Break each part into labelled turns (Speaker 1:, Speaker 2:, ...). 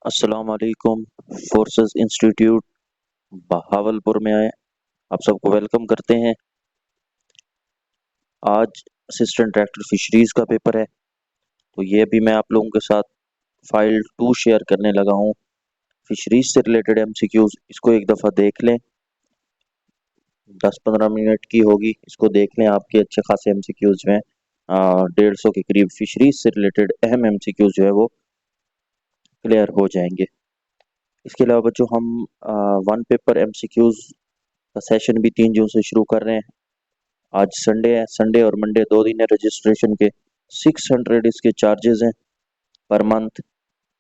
Speaker 1: अस्सलाम वालेकुम। Forces institute Bahawalpur में आए आप सबको वेलकम करते हैं। आज असिस्टेंट डायरेक्टर फिशरीज का पेपर है, तो ये भी मैं आप लोगों के साथ फाइल 2 शेयर करने लगा हूँ। फिशरीज से रिलेटेड एमसीक्यूज, इसको एक दफ़ा देख लें। 10-15 मिनट की होगी, इसको देख लें। आपके अच्छे खासे एमसीक्यूज में 150 के करीब फिशरीज से रिलेटेड अहम एमसीक्यूज जो है वो क्लियर हो जाएंगे। इसके अलावा बच्चों, हम वन पेपर एमसीक्यूज का सेशन भी 3 जून से शुरू कर रहे हैं। आज संडे है, संडे और मंडे 2 दिन है रजिस्ट्रेशन के। 600 इसके चार्जेस हैं पर मंथ,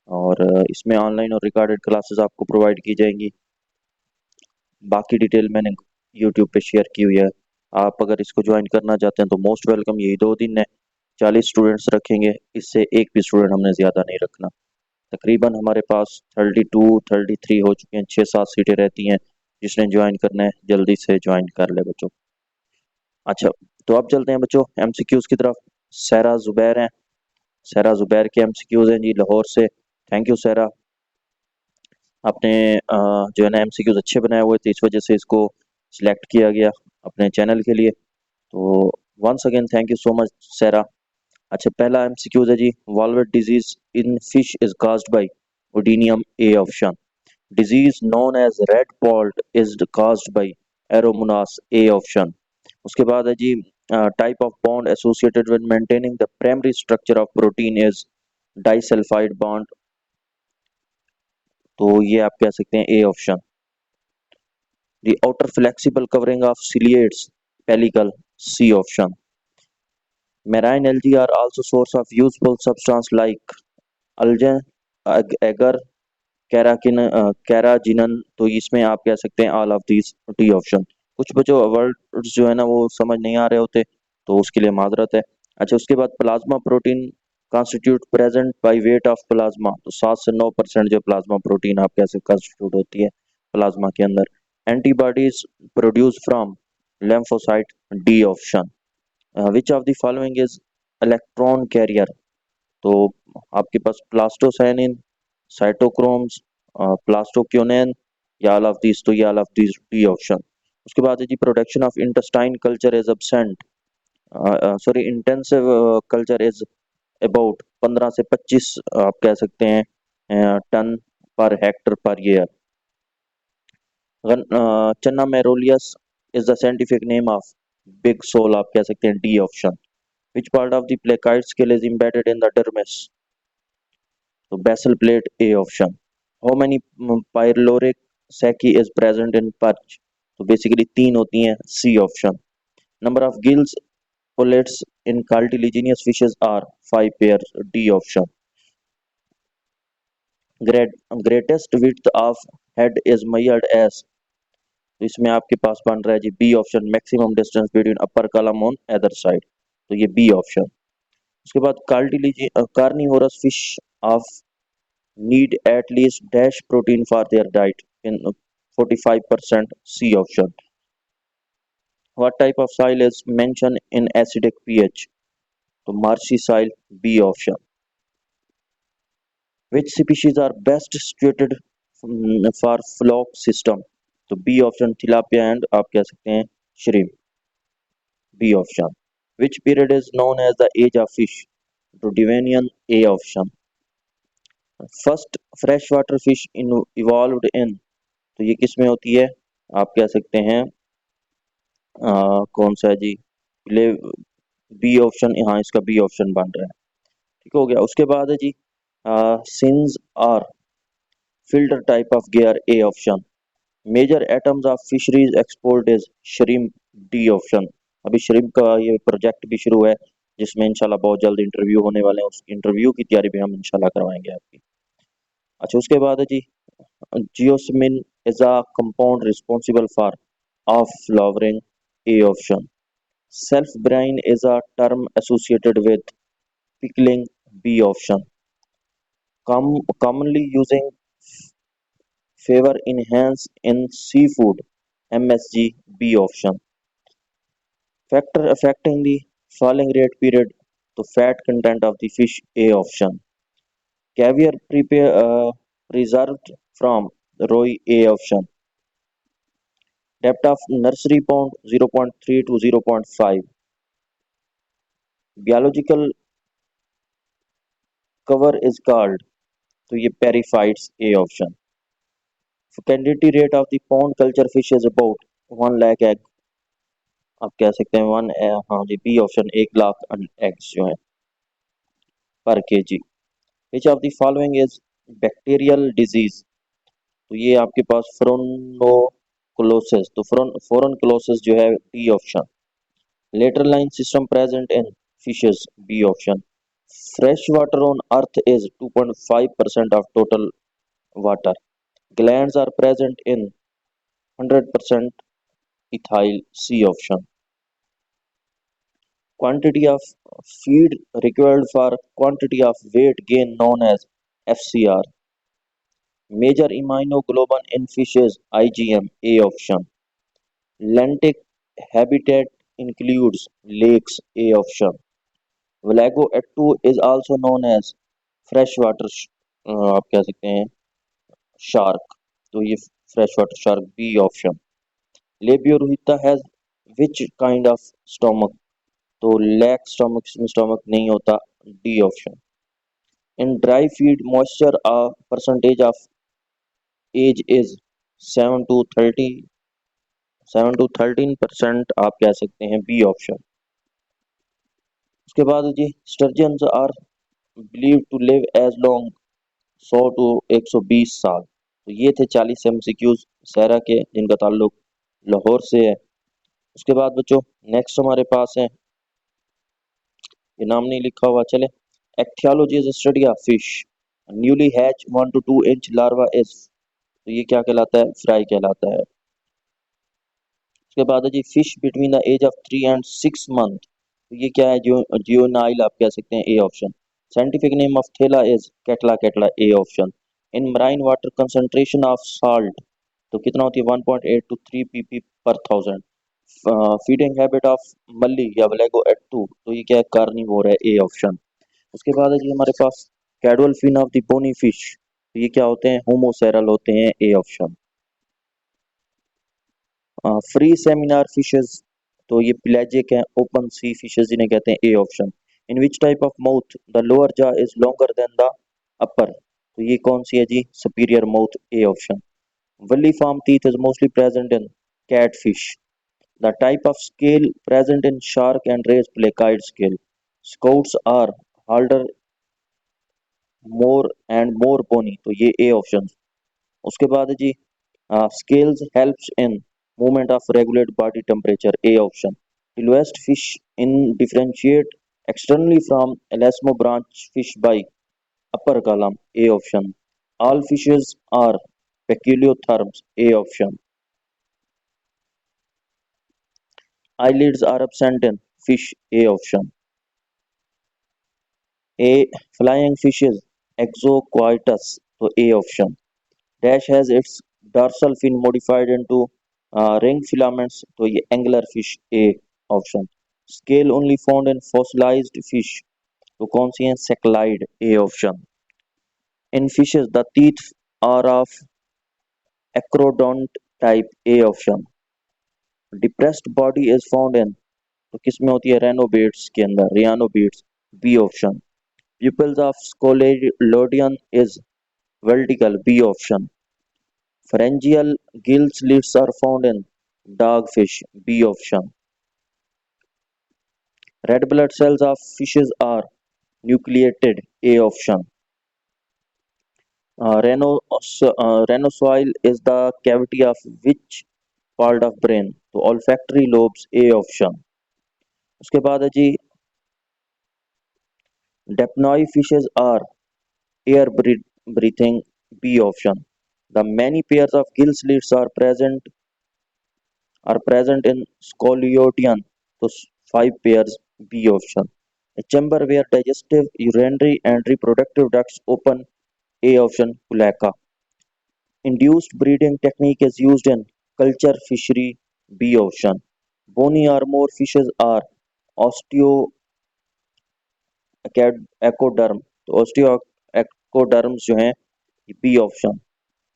Speaker 1: और इसमें ऑनलाइन और रिकॉर्डेड क्लासेस आपको प्रोवाइड की जाएंगी। बाकी डिटेल मैंने यूट्यूब पे शेयर की हुई है। आप अगर इसको ज्वाइन करना चाहते हैं तो मोस्ट वेलकम। यही 2 दिन है, 40 स्टूडेंट्स रखेंगे, इससे एक भी स्टूडेंट हमने ज़्यादा नहीं रखना। तकरीबन हमारे पास 32-33 हो चुके हैं, 6-7 सीटें रहती हैं। जिसने ज्वाइन करना है जल्दी से ज्वाइन कर ले बच्चों। अच्छा, तो अब चलते हैं बच्चों एमसीक्यूज की तरफ। सहरा जुबैर हैं, सहरा जुबैर के एमसीक्यूज हैं जी लाहौर से। थैंक यू सहरा, आपने जो है ना एमसीक्यूज अच्छे बनाए हुए थे, इस वजह से इसको सिलेक्ट किया गया अपने चैनल के लिए। तो once again thank you so much Sahara. अच्छा, पहला एमसीक्यूज है जी, velvet disease in fish is caused by oodinium A option. Disease known as red poult is caused by aeromonas A option. उसके बाद है जी, type of bond associated with maintaining the primary structure of protein is disulphide bond. तो ये आप कह सकते हैं A option. The outer flexible covering of ciliates pellicle, C option. Marine algae are also source of useful substance like algae agar carrageenan carrageenan. तो इसमें आप कह सकते हैं all of these, D option. कुछ बच्चों वर्ड्स जो है ना वो समझ नहीं आ रहे होते, तो उसके लिए माजरत है। अच्छा, उसके बाद plasma protein constitute present by weight of plasma. तो 7 से 9% जो प्लाज्मा प्रोटीन आप कैसे कॉन्स्टिट्यूट होती है प्लाज्मा के अंदर। Antibodies produce from lymphocyte, D option. Which of the following is electron carrier. तो आपके पास प्लास्टोसाइनिन, साइटोक्रोम्स, प्लास्टोक्योनेन, या ऑल ऑफ दिस। तो ये all of this, D option. उसके बाद है जी, production of intestine culture is absent, sorry intensive culture is about 15 से 25 आप कह सकते हैं ton per hectare per year. Channa marulius is the scientific name of big sole, आप कह सकते हैं D option. Which part of the placoid scale is embedded in the dermis। तो basal plate, A option. How many pyloric caeca is present in perch. तो basically 3 होती हैं, C option. Number of gills pullets in cartilaginous fishes are 5 pair, D option. Greatest width of head is measured as. तो इसमें आपके पास बन रहा है जी B option, maximum distance between upper column on other side. तो ये बी ऑप्शन। उसके बाद carnivorous fish of need at least dash protein for their diet in 45%, C option. What type of soil is mentioned in acidic pH? तो marshy soil, B option. Which species are best suited for flock system? तो B option, tilapia and आप कह सकते हैं shrimp, B option. Which period is known as the age of fish? तो Devonian, A option. First freshwater fish evolved in। तो ये किस में होती है आप कह सकते हैं कौन सा है जी, ले बी ऑप्शन। हाँ, इसका बी ऑप्शन बन रहा है। ठीक हो गया। उसके बाद है जी, seines are filter type of gear, A option. Major items of fisheries export is shrimp, D option. अभी श्रिम्प का ये प्रोजेक्ट भी शुरू है, जिसमें इंशाल्लाह बहुत जल्द इंटरव्यू होने वाले हैं। उस इंटरव्यू की तैयारी भी हम इंशाल्लाह करवाएंगे आपकी। अच्छा, उसके बाद है जी, geosmin is a compound responsible for of flowering, A option. Self brine is a term associated with pickling, B option. Commonly using favor enhance in seafood, MSG, B option. Factor affecting the falling rate period, the fat content of the fish, A option. Caviar preserved from ROI A option. Depth of nursery pond 0.3 to 0.5. Biological cover is called, तो ये पेरिफाइट्स A option. Fecundity rate of the pond culture fish is about 1 lakh egg. आप कह सकते हैं हाँ जी B option 1 lakh eggs जो है पर kg. Which of the following is bacterial disease? तो ये आपके पास फोरोनोक्लोसिस, तो फोरनक्लोसिस जो है D option. Lateral line system present in fishes B option. Fresh water on earth is 2.5% of total water. Glands are present in 100% ethyl C option. Quantity of feed required for quantity of weight gain known as FCR. Major immunoglobulin in fishes IgM A option. Lentic habitat includes lakes A option. Valago ettu is also known as freshwater आप कह सकते हैं shark, तो ये freshwater shark B option. Labioruhita has which kind of stomach? तो lack stomach, इसमें stomach नहीं होता D option. In dry feed moisture percentage of age is 7 to 30 7 to 13% आप कह सकते हैं बी ऑप्शन. उसके बाद जी sturgeons are believe to live as long 100 to 120 साल. तो ये थे 40 MCQs सहरा के जिनका ताल्लुक लाहौर से है. उसके बाद बच्चों नेक्स्ट हमारे पास है, ये नाम नहीं लिखा हुआ, चले. Ichthyology is study of fish. Newly hatch 1 to 2 inch larva is, तो ये क्या कहलाता है? फ्राई कहलाता है. उसके बाद है जी fish between the age of 3 and 6 month, तो ये क्या है? जियोनाइल आप कह सकते हैं A option. Scientific name of थेला is Catla catla A option. In marine water concentration of salt, तो कितना होती है? 1.8 to 3 pp per thousand. Feeding habit of mulley या वलेगो एट्टू, तो ये क्या है? कार्निवोर है ए ऑप्शन. उसके बाद है जी हमारे पास caudal fin of the bony fish, तो ये क्या होते हैं? होमोसेरल होते हैं A option. Free swimming fishes, तो ये पेलाजिक हैं, ओपन सी फिशेस जिन्हें कहते हैं A option. In which type of mouth the lower jaw is longer than the upper, तो ये कौन सी है जी? Superior mouth A option. Villiform teeth is mostly present in cat fish. The type of scale present in shark and rays placoid scale. Scutes are harder more and more bony, तो ये ए option. उसके बाद है जी scales helps in movement of regulate body temperature A option. Lowest fish in differentiate externally from elasmo branch fish by upper column A option. All fishes are peculiotherms A option. Eyelids are absent in fish A option. A flying fishes exocoitus, so A option. Dash has its dorsal fin modified into ring filaments, तो ये angler fish A option. Scale only found in fossilized fish, तो कौन सी है? Cephaloid A option. In fishes the teeth are of acrodont type A option. Depressed body is found in, तो किस में होती है? Rhinobates के अंदर, Rhinobates B option. Pupils of Scolidion is vertical B option. Pharyngeal gill slits are found in dogfish B option. Red blood cells of fishes are nucleated A option. Rhinoceros is the cavity of which part of brain? तो olfactory lobes A option. उसके बाद है जी Daphnoi fishes are air breathing B option. The many pairs of gill slits are present in Scoliodion, so 5 pairs B option. A chamber where digestive, urinary and reproductive ducts open A option Cloaca. Induced breeding technique is used in culture fishery B option. Bony armor fishes are osteoecoderm, तो osteoecoderms जो हैं B option.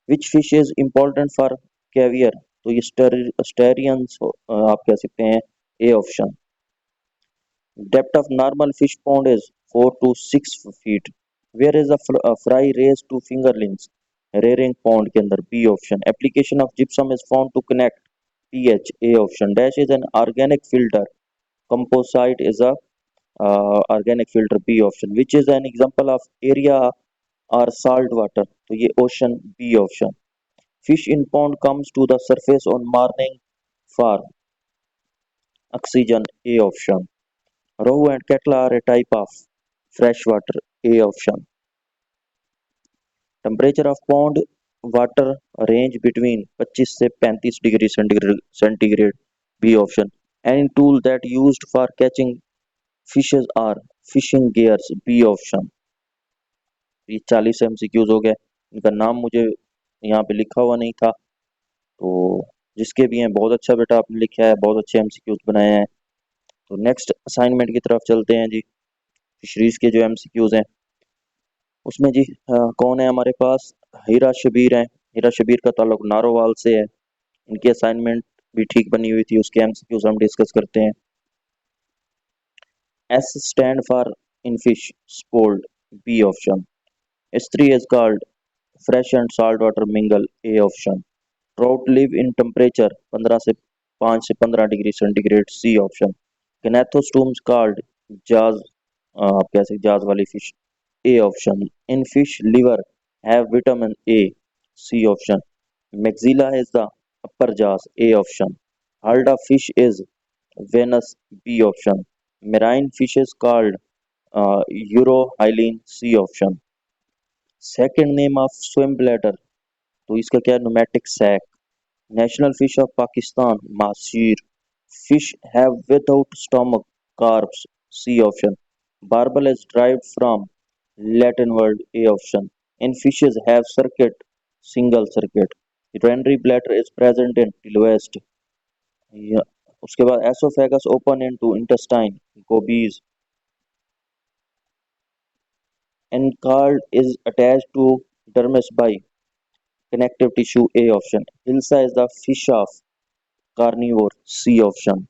Speaker 1: Which fish is important for caviar, तो ये sturgeons आप कह सकते हैं। A option. Depth of normal fish pond is 4 to 6 feet। Where is fry raise to fingerlings, rearing pond के अंदर। B option. Application of gypsum is found to connect pH. A option. Dash is an organic filter, composite is a organic filter। B option। Which is an example of area or salt water, तो ये ocean। B option। Fish in pond comes to the surface on morning for oxygen। A option। Rohu and catla are a type of fresh water। A option। Temperature of pond water range between 25 से 35 degree centigrade. B option। Any tool that used for catching fishes are fishing gears। B option। ये 40 MCQs हो गए। इनका नाम मुझे यहाँ पे लिखा हुआ नहीं था, तो जिसके भी हैं बहुत अच्छा बेटा आपने लिखा है, बहुत अच्छे एमसीक्यूज बनाए हैं। तो नेक्स्ट असाइनमेंट की तरफ चलते हैं जी। फिशरीज के जो एमसीक्यूज हैं उसमें जी कौन है हमारे पास? हीरा शबीर हैं। हीरा शबीर का ताल्लुक नारोवाल से है। इनकी असाइनमेंट भी ठीक बनी हुई थी, उसके एमसीक्यूज हम डिस्कस करते हैं। S stand for in fish spoiled. B option. S3 is called fresh and salt water mingle। A option। Trout live in temperature 15 से 5 से 15 degree centigrade. C option। Gnathostom's called jazz, आप कह सकते जाज वाली fish. A option। In fish liver have vitamin A। C option। Maxilla is the upper jaws। A option। Halda fish is Venus। B option। Marine fish is called Eurohyline। C option। Second name of swim bladder, तो इसका क्या? Pneumatic sac. National fish of Pakistan mahseer. Fish have without stomach carps. C option. Barbel is derived from Latin word. A option. In fishes have circuit single circuit. Urinary bladder is present in teleost. उसके बाद oesophagus open into intestine gobies. Anchored is attached to dermis by connective tissue। A option। Hilsa is the fish of carnivore। C option।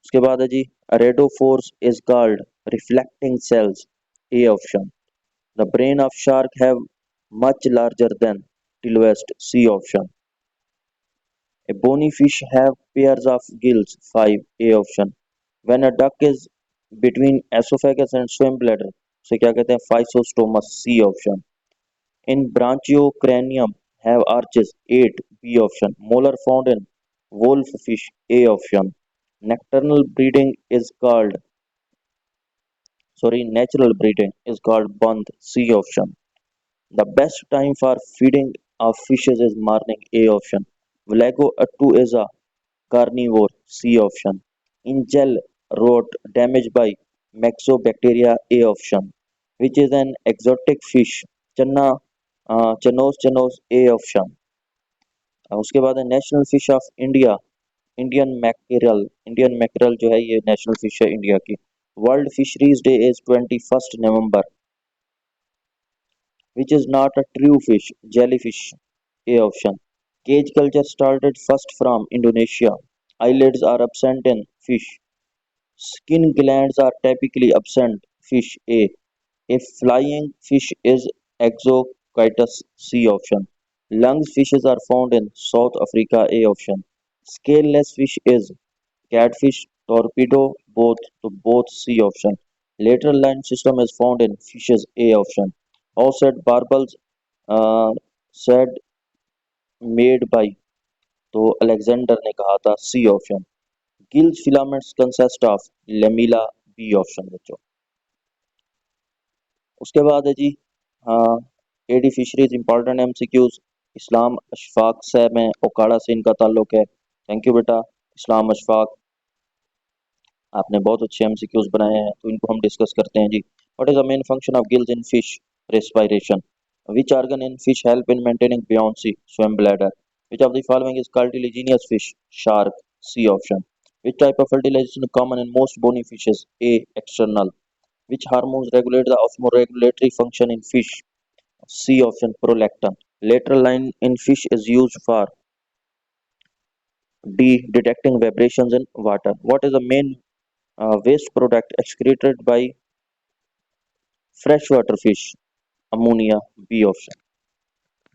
Speaker 1: उसके बाद है जी रेडोफोर्स is called reflecting cells। A option। The brain of shark have much larger than tilwest। C option। A bony fish have pairs of gills। 5। A option। When a duck is between esophagus and swim bladder उसे क्या कहते हैं? Physostomous। C option। In branchiocranium have arches। 8। B option। Molar found in wolffish। A option। Nocturnal breeding is called, sorry, natural breeding is called bandh। C option। The best time for feeding of fishes is morning। A option। Valago attu is a carnivore। C option। In gel rot damaged by Myxobacteria। A option। Which is an exotic fish? Channa, Chanos chanos। A option। उसके बाद है national fish of India Indian mackerel. Indian mackerel जो है ये national fish है India की। World Fisheries Day is 21 November. Which is not a true fish? Jellyfish. A option. Cage culture started first from Indonesia. eyelids are absent in fish। Skin glands are typically absent। Fish। A। A flying fish is Exocytus। C option। Lungs fishes are found in South Africa। A option। Scaleless fish is catfish, torpedo, both, to both। C option। Lateral line system is found in fishes। A option। How said barbels said made by, तो Alexander ने कहा था। C option. Gills filaments consist of lamella. B option बच्चों। उसके बाद है जी हाँ AD fisheries important MCQs. Islam Ashfaq साहब हैं, ओकाड़ा से इनका ताल्लुक है। थैंक यू बेटा इस्लाम अशफाक, आपने बहुत अच्छे एमसीक्यूज बनाए हैं, तो इनको हम डिस्कस करते हैं जी। What is the main function of gills in fish? Respiration. Which organ in fish help in maintaining buoyancy? swim bladder। Which of the following is cartilaginous fish? shark। C option. Which type of fertilization is common in most bony fishes? A external। Which hormones regulate the osmoregulatory function in fish? C option, prolactin. Lateral line in fish is used for D, detecting vibrations in water. What is the main waste product excreted by freshwater fish? Ammonia, B option.